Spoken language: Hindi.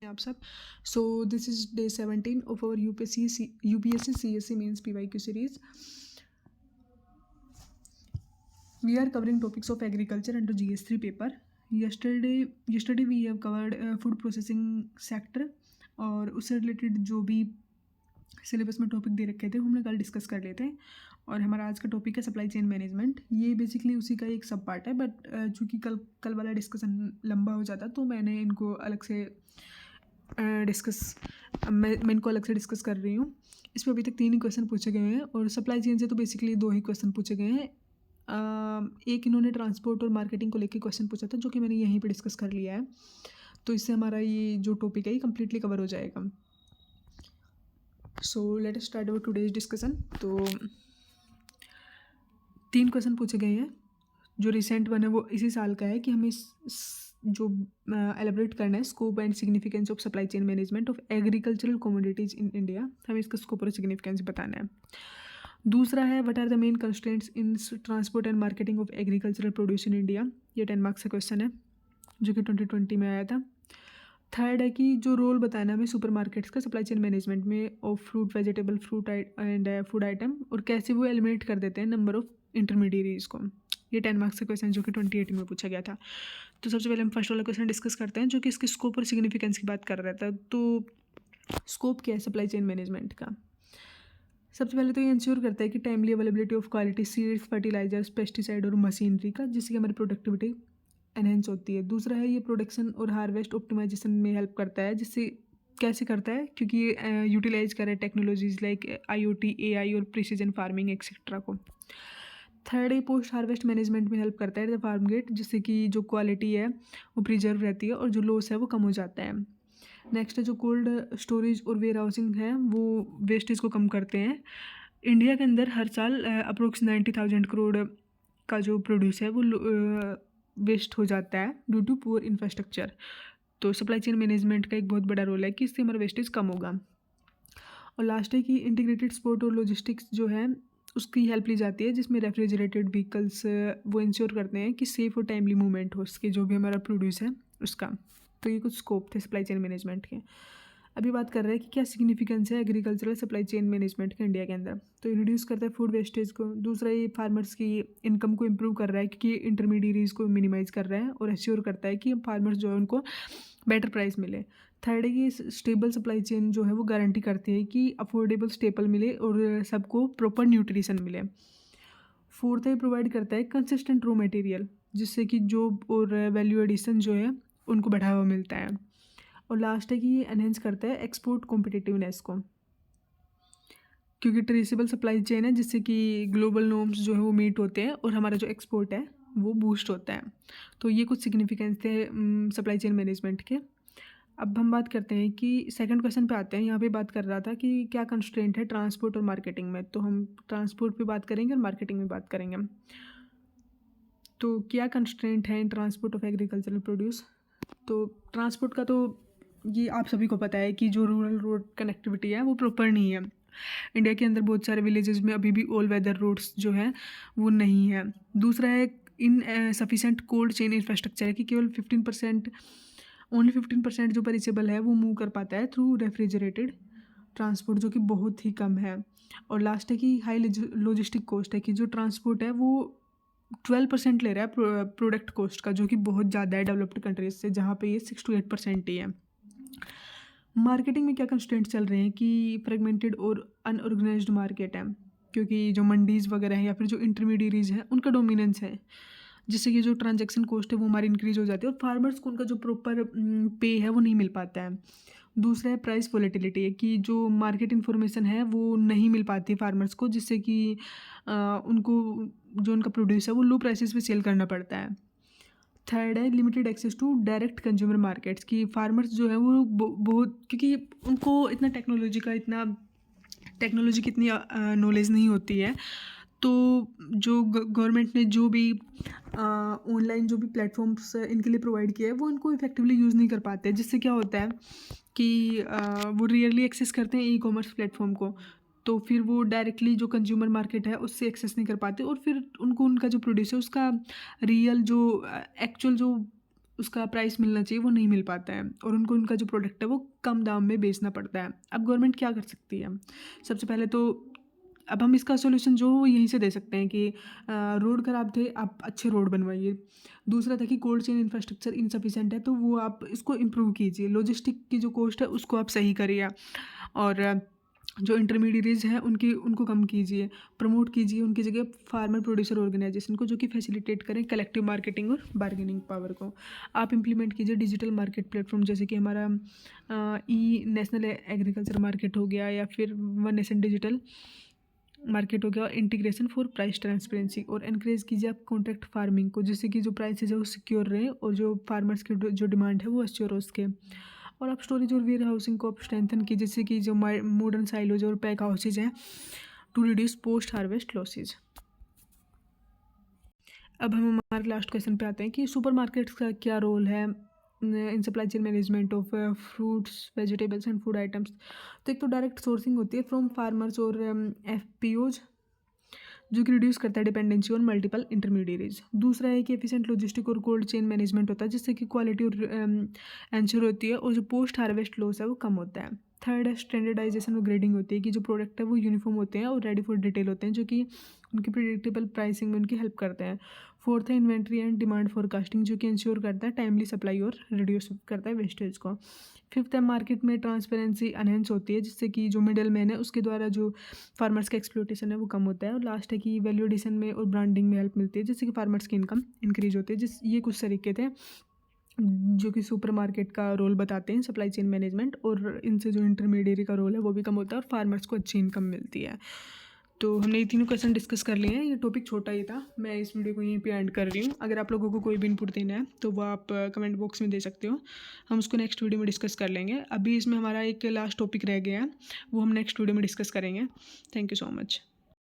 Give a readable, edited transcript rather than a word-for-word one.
आप सब। So this is day 17 of our UPSC CSE mains PYQ series. We are covering topics of agriculture under GS3 paper. Yesterday we have covered food processing sector, और उससे रिलेटेड जो भी सिलेबस में टॉपिक दे रखे थे हमने कल डिस्कस कर लेते हैं. और हमारा आज का टॉपिक है सप्लाई चेन मैनेजमेंट. ये बेसिकली उसी का एक सब पार्ट है, बट चूँकि कल वाला डिस्कशन लंबा हो जाता तो मैंने इनको अलग से मैं इनको अलग से डिस्कस कर रही हूँ. इसमें अभी तक 3 ही क्वेश्चन पूछे गए हैं, और सप्लाई चेन से तो बेसिकली 2 ही क्वेश्चन पूछे गए हैं. एक इन्होंने ट्रांसपोर्ट और मार्केटिंग को लेकर क्वेश्चन पूछा था, जो कि मैंने यहीं पे डिस्कस कर लिया है. तो इससे हमारा ये जो टॉपिक है ये कम्प्लीटली कवर हो जाएगा. So let us start our today's discussion. तो 3 क्वेश्चन पूछे गए हैं. जो रिसेंट वन है वो इसी साल का है कि हमें जो एलेबरेट करना है scope and significance of supply chain management of agricultural commodities in India. हमें इसका स्कोप और सिग्निफिकेंस बताना है. दूसरा है what are the main constraints in transport and marketing of agricultural produce in India. ये 10 मार्क्स का क्वेश्चन है जो कि 2020 में आया था. थर्ड है कि जो रोल बताना है हमें सुपर मार्केट्स का सप्लाई चेन मैनेजमेंट में of fruit vegetable fruit and food item, और कैसे वो एलिमिनेट कर देते हैं नंबर ऑफ इंटरमीडिएरीज को. ये 10 मार्क्स का क्वेश्चन जो कि 2018 में पूछा गया था. तो सबसे पहले हम फर्स्ट वाला क्वेश्चन डिस्कस करते हैं, जो कि इसके स्कोप और सिग्निफिकेंस की बात कर रहा था. तो स्कोप क्या है सप्लाई चेन मैनेजमेंट का. सबसे पहले तो ये इंश्योर करता है कि timely availability of quality seeds, fertilizers, pesticide और मशीनरी का, जिससे कि हमारी प्रोडक्टिविटी एनहेंस होती है. दूसरा है ये प्रोडक्शन और हार्वेस्ट ऑप्टिमाइजेशन में हेल्प करता है. जिससे कैसे करता है, क्योंकि ये यूटिलाइज कर रहा है टेक्नोलॉजीज लाइक IoT, AI और प्रिसीजन फार्मिंग एक्सेट्रा को. थर्ड है पोस्ट हार्वेस्ट मैनेजमेंट में हेल्प करता है द फार्म गेट, जिससे कि जो क्वालिटी है वो प्रिजर्व रहती है और जो लॉस है वो कम हो जाता है. नेक्स्ट है जो कोल्ड स्टोरेज और वेयर हाउसिंग है वो वेस्टेज को कम करते हैं. इंडिया के अंदर हर साल अप्रोक्स 90,000 करोड़ का जो प्रोड्यूस है वो वेस्ट हो जाता है ड्यू टू पुअर इंफ्रास्ट्रक्चर. तो सप्लाई चेन मैनेजमेंट का एक बहुत बड़ा रोल है कि इससे हमारा वेस्टेज कम होगा. और लास्ट है कि इंटीग्रेटेड स्पोर्ट और लॉजिस्टिक्स जो है उसकी हेल्प ली जाती है, जिसमें रेफ्रिजरेटेड व्हीकल्स वो इंश्योर करते हैं कि सेफ़ और टाइमली मूवमेंट हो उसके जो भी हमारा प्रोड्यूस है उसका. तो ये कुछ स्कोप थे सप्लाई चेन मैनेजमेंट के. अभी बात कर रहे हैं कि क्या सिग्निफिकेंस है एग्रीकल्चरल सप्लाई चेन मैनेजमेंट का इंडिया के अंदर. तो ये रिड्यूस करता है फूड वेस्टेज को. दूसरा ये फार्मर्स की इनकम को इम्प्रूव कर रहा है, क्योंकि इंटरमीडिएरीज को मिनिमाइज कर रहा है और एश्योर करता है कि फार्मर्स जो है उनको बेटर प्राइस मिले. थर्ड है कि स्टेबल सप्लाई चेन जो है वो गारंटी करती है कि अफोर्डेबल स्टेपल मिले और सबको प्रॉपर न्यूट्रिशन मिले. फोर्थ है प्रोवाइड करता है कंसिस्टेंट रॉ मटेरियल, जिससे कि जॉब और वैल्यू एडिशन जो है उनको बढ़ावा मिलता है. और लास्ट है कि ये एनहेंस करता है एक्सपोर्ट कॉम्पिटिटिवनेस को, क्योंकि ट्रेसेबल सप्लाई चेन है जिससे कि ग्लोबल नॉर्म्स जो है वो मीट होते हैं और हमारा जो एक्सपोर्ट है वो बूस्ट होता है. तो ये कुछ सिग्निफिकेंस थे सप्लाई चेन मैनेजमेंट के. अब हम बात करते हैं कि सेकंड क्वेश्चन पे आते हैं. यहाँ पे बात कर रहा था कि क्या कंस्ट्रेंट है ट्रांसपोर्ट और मार्केटिंग में. तो हम ट्रांसपोर्ट पे बात करेंगे और मार्केटिंग में बात करेंगे. तो क्या कंस्ट्रेंट है इन ट्रांसपोर्ट ऑफ एग्रीकल्चरल प्रोड्यूस. तो ट्रांसपोर्ट का तो ये आप सभी को पता है कि जो रूरल रोड कनेक्टिविटी है वो प्रॉपर नहीं है. इंडिया के अंदर बहुत सारे विलेजेस में अभी भी ऑल वेदर रोड्स जो हैं वो नहीं है. दूसरा है इन सफिशेंट कोल्ड चेन इंफ्रास्ट्रक्चर है कि केवल 15% जो परिचेबल है वो मूव कर पाता है थ्रू रेफ्रिजरेटेड ट्रांसपोर्ट, जो कि बहुत ही कम है. और लास्ट है कि हाई लॉजिस्टिक कॉस्ट है कि जो ट्रांसपोर्ट है वो 12% ले रहा है प्रोडक्ट कॉस्ट का, जो कि बहुत ज़्यादा है डेवलप्ड कंट्रीज से, जहाँ पे ये 6 to 8% ही है. मार्केटिंग में क्या कंस्ट्रेंट्स चल रहे हैं कि फ्रेगमेंटेड और अनऑर्गेनाइज्ड मार्केट है, क्योंकि जो मंडीज़ वगैरह हैं या फिर जो इंटरमीडिएरीज हैं उनका डोमिनेंस है, जिससे कि जो ट्रांजैक्शन कॉस्ट है वो हमारी इंक्रीज हो जाती है और फार्मर्स को उनका जो प्रॉपर पे है वो नहीं मिल पाता है. दूसरा है प्राइस वोलेटिलिटी है कि जो मार्केट इन्फॉर्मेशन है वो नहीं मिल पाती फार्मर्स को, जिससे कि उनको जो उनका प्रोड्यूस है वो लो प्राइसेस पे सेल करना पड़ता है. थर्ड है limited access to direct consumer markets की फार्मर्स जो है वो बहुत, क्योंकि उनको इतना टेक्नोलॉजी की इतनी नॉलेज नहीं होती है. तो जो गवर्नमेंट ने जो भी ऑनलाइन जो भी प्लेटफॉर्म्स इनके लिए प्रोवाइड किया है वो इनको इफेक्टिवली यूज़ नहीं कर पाते, जिससे क्या होता है कि वो रियरली एक्सेस करते हैं ई कॉमर्स प्लेटफॉर्म को. तो फिर वो डायरेक्टली जो कंज्यूमर मार्केट है उससे एक्सेस नहीं कर पाते और फिर उनको उनका जो प्रोड्यूस है उसका रियल जो एक्चुअल जो उसका प्राइस मिलना चाहिए वो नहीं मिल पाता है और उनको उनका जो प्रोडक्ट है वो कम दाम में बेचना पड़ता है। अब गवर्नमेंट क्या कर सकती है? सबसे पहले तो अब हम इसका सॉल्यूशन जो यहीं से दे सकते हैं कि रोड खराब थे, आप अच्छे रोड बनवाइए। दूसरा था कि कोल्ड चेन इंफ्रास्ट्रक्चर इनसफिशिएंट है, तो वो आप इसको इम्प्रूव कीजिए। लॉजिस्टिक की जो कॉस्ट है उसको आप सही करिए और जो इंटरमीडिएरीज हैं उनको कम कीजिए। प्रमोट कीजिए उनकी जगह फार्मर प्रोड्यूसर ऑर्गेनाइजेशन को, जो कि फैसिलिटेट करें कलेक्टिव मार्केटिंग और बार्गेनिंग पावर को। आप इम्प्लीमेंट कीजिए डिजिटल मार्केट प्लेटफॉर्म, जैसे कि हमारा ई नेशनल एग्रीकल्चर मार्केट हो गया या फिर वन नेशन डिजिटल मार्केट हो गया, और इंटीग्रेशन फॉर प्राइस ट्रांसपेरेंसी। और एनकरेज कीजिए आप कॉन्ट्रैक्ट फार्मिंग को, जिससे कि जो प्राइसेज है वो सिक्योर रहे और जो फार्मर्स की जो डिमांड है वो एश्योर हो उसके। और आप स्टोरेज और वेयर हाउसिंग को आप स्ट्रेंथन कीजिए, जैसे कि जो मॉडर्न साइलोज और पैक हाउसेज हैं, to reduce post harvest losses. अब हम हमारे लास्ट क्वेश्चन पे आते हैं कि सुपर मार्केट्स का क्या रोल है in supply chain management of fruits, vegetables and food items. तो एक तो डायरेक्ट सोर्सिंग होती है फ्रॉम फार्मर्स और FPOs, जो कि रिड्यूस करता है डिपेंडेंसी ऑन मल्टीपल इंटरमीडिएरीज। दूसरा है कि एफिशिएंट लॉजिस्टिक और कोल्ड चेन मैनेजमेंट होता है, जिससे कि क्वालिटी और एंश्योर होती है और जो पोस्ट हार्वेस्ट लॉस है वो कम होता है। थर्ड है स्टैंडर्डाइजेशन और ग्रेडिंग होती है कि जो प्रोडक्ट है वो यूनिफॉर्म होते हैं और रेडी फॉर डिटेल होते हैं, जो कि उनकी प्रिडिक्टेबल प्राइसिंग में उनकी हेल्प करते हैं। फोर्थ है इन्वेंट्री एंड डिमांड फोरकास्टिंग, जो कि इंश्योर करता है टाइमली सप्लाई और रिड्यूस करता है वेस्टेज को। फिफ्थ है मार्केट में ट्रांसपेरेंसी एनहेंस होती है, जिससे कि जो मिडल मैन है उसके द्वारा जो फार्मर्स का एक्सप्लोटेशन है वो कम होता है। और लास्ट है कि वैल्यू एडिशन में और ब्रांडिंग में हेल्प मिलती है, जिससे कि फार्मर्स की इनकम इंक्रीज होती है। ये कुछ तरीके थे जो कि सुपर मार्केट का रोल बताते हैं सप्लाई चेन मैनेजमेंट, और इनसे जो इंटरमीडिएरी का रोल है वो भी कम होता है और फार्मर्स को अच्छी इनकम मिलती है। तो हमने ये तीनों क्वेश्चन डिस्कस कर लिए हैं। ये टॉपिक छोटा ही था, मैं इस वीडियो को यहीं पे एंड कर रही हूँ। अगर आप लोगों को कोई भी इनपुट देना है तो वो आप कमेंट बॉक्स में दे सकते हो, हम उसको नेक्स्ट वीडियो में डिस्कस कर लेंगे। अभी इसमें हमारा एक लास्ट टॉपिक रह गया है, वो हम नेक्स्ट वीडियो में डिस्कस करेंगे। Thank you so much.